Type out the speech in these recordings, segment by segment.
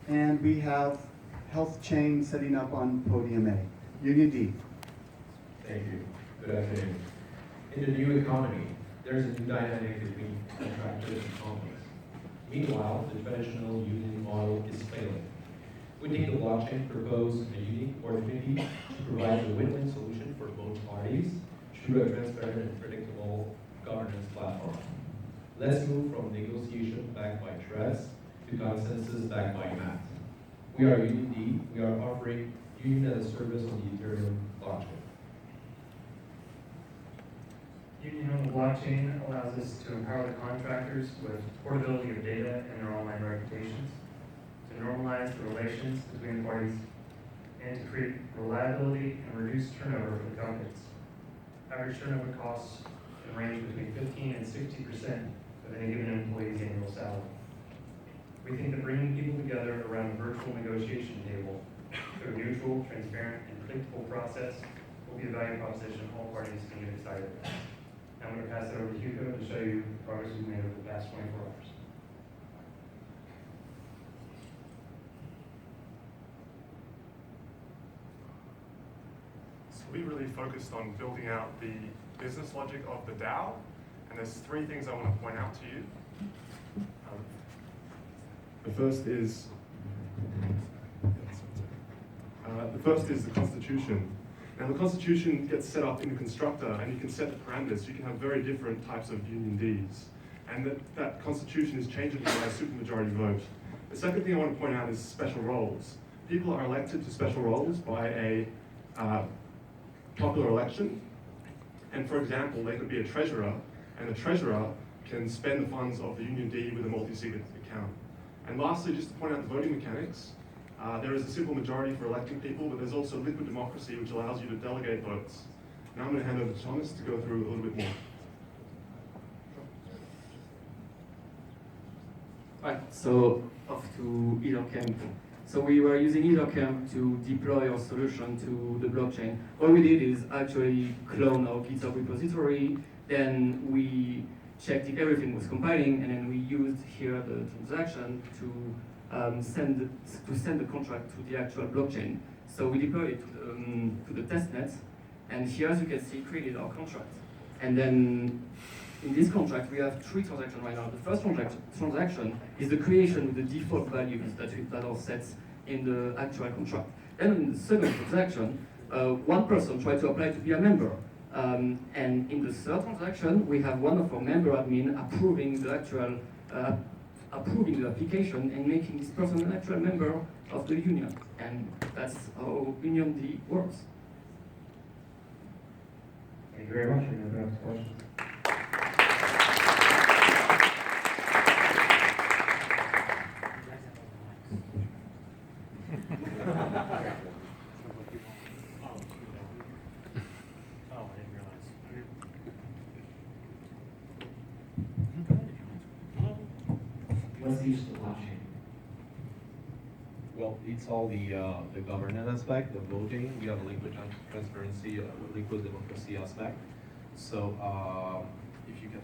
And we have Health Chain setting up on podium A. UnionD. Thank you. Good afternoon. In the new economy, there's a new dynamic between contractors and companies. Meanwhile, the traditional union model is failing. We think the blockchain proposes a unique opportunity to provide a win-win solution for both parties through a transparent and predictable governance platform. Let's move from negotiation backed by trust to consensus backed by math. We are UnionD. We are offering Union as a service on the Ethereum Blockchain. Union on the blockchain allows us to empower the contractors with portability of data and their online reputations, to normalize the relations between the parties, and to create reliability and reduce turnover for the companies. Average turnover costs can range between 15 and 60% of any given employee's annual salary. We think that bringing people together around a virtual negotiation table through a neutral, transparent, and predictable process will be a value proposition all parties can get excited about. Now I'm going to pass it over to Hugo to show you the progress we've made over the past 24 hours. So we really focused on building out the business logic of the DAO, and there's three things I want to point out to you. The first is the Constitution. Now the Constitution gets set up in the constructor, and you can set the parameters. You can have very different types of UnionDs, and that Constitution is changeable by a supermajority vote. The second thing I want to point out is special roles. People are elected to special roles by a popular election, and for example, they could be a treasurer, and the treasurer can spend the funds of the UnionD with a multi-sig account. And lastly, just to point out the voting mechanics, there is a simple majority for electing people, but there's also liquid democracy, which allows you to delegate votes. Now I'm going to hand over to Thomas to go through a little bit more. Right, so off to ether.camp. So we were using ether.camp to deploy our solution to the blockchain. What we did is actually clone our GitHub repository, then we checked if everything was compiling, and then we used here the transaction to send the contract to the actual blockchain. So we deployed it to the testnet, and here, as you can see, created our contract. And then in this contract, we have three transactions right now. The first transaction is the creation with the default values that are set in the actual contract. Then in the second transaction, one person tried to apply to be a member. And in the third transaction, we have one of our member admin approving the actual approving the application and making this person an actual member of the union. And that's how UnionD works. Thank you very much. Any other questions? What's the use of the blockchain? Well, it's all the governance aspect, the voting. We have a liquid transparency, liquid democracy aspect. So if you can,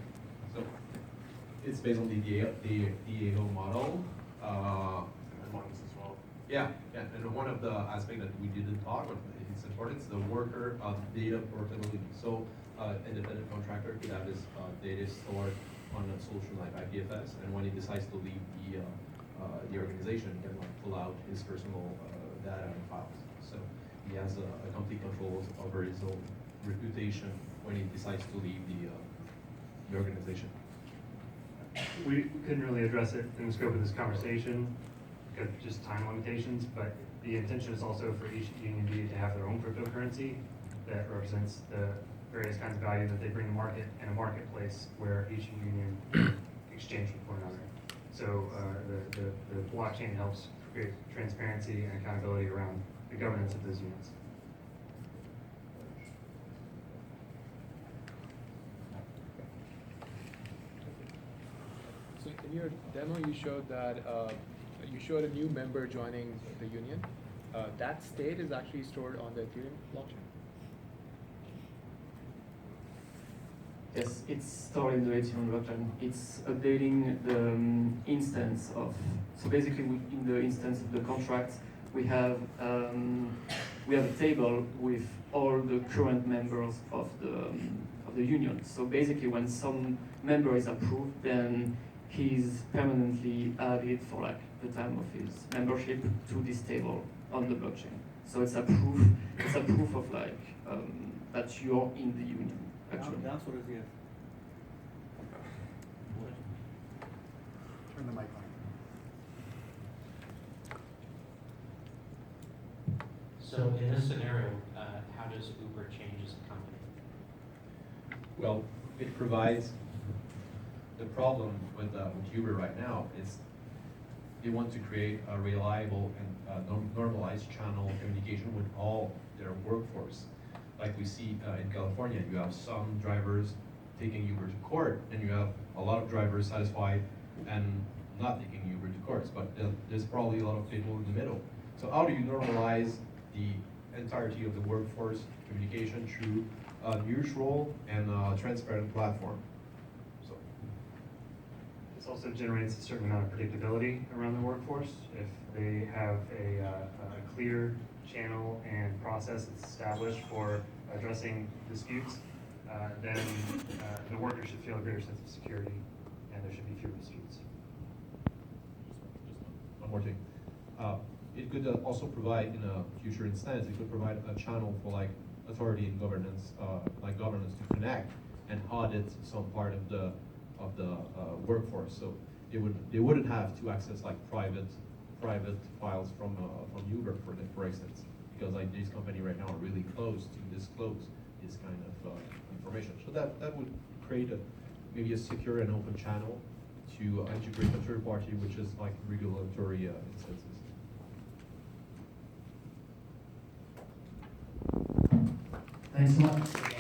so it's based on the DAO model. As well. Yeah, and one of the aspects that we didn't talk about, it's important, is the worker data portability. So independent contractor could have his data stored on a solution like IPFS, and when he decides to leave the organization, he can pull out his personal data and files. So he has a complete control over his own reputation when he decides to leave the organization. We couldn't really address it in the scope of this conversation because of just time limitations, but the intention is also for each UnionD to have their own cryptocurrency that represents the various kinds of value that they bring to market and a marketplace where each union can exchange with one another. So the blockchain helps create transparency and accountability around the governance of those units. So in your demo, you showed that you showed a new member joining the union. That state is actually stored on the Ethereum blockchain. Yes, it's stored in the Ethereum blockchain. It's updating the instance of. So basically, in the instance of the contract, we have a table with all the current members of the union. So basically, when some member is approved, then he's permanently added for like the time of his membership to this table on the blockchain. So it's a proof. It's a proof of like that you're in the union. Actually. That's what it is. Turn the mic on. So in this scenario, how does Uber change as a company? Well, it provides, the problem with Uber right now is they want to create a reliable and normalized channel of communication with all their workforce. Like we see in California, you have some drivers taking Uber to court, and you have a lot of drivers satisfied and not taking Uber to courts, but there's probably a lot of people in the middle. So how do you normalize the entirety of the workforce communication through a neutral and transparent platform? So This also generates a certain amount of predictability around the workforce. If they have a clear channel and process that's established for addressing disputes, then the worker should feel a greater sense of security, and there should be fewer disputes. one more thing. It could also provide, in a future instance, it could provide a channel for like authority and governance, like governance to connect and audit some part of the workforce. So they wouldn't have to access like private files from Uber, for instance, because like these companies right now are really close to disclose this kind of information. So that would create maybe a secure and open channel to integrate a third party, which is like regulatory instances. Thanks so much.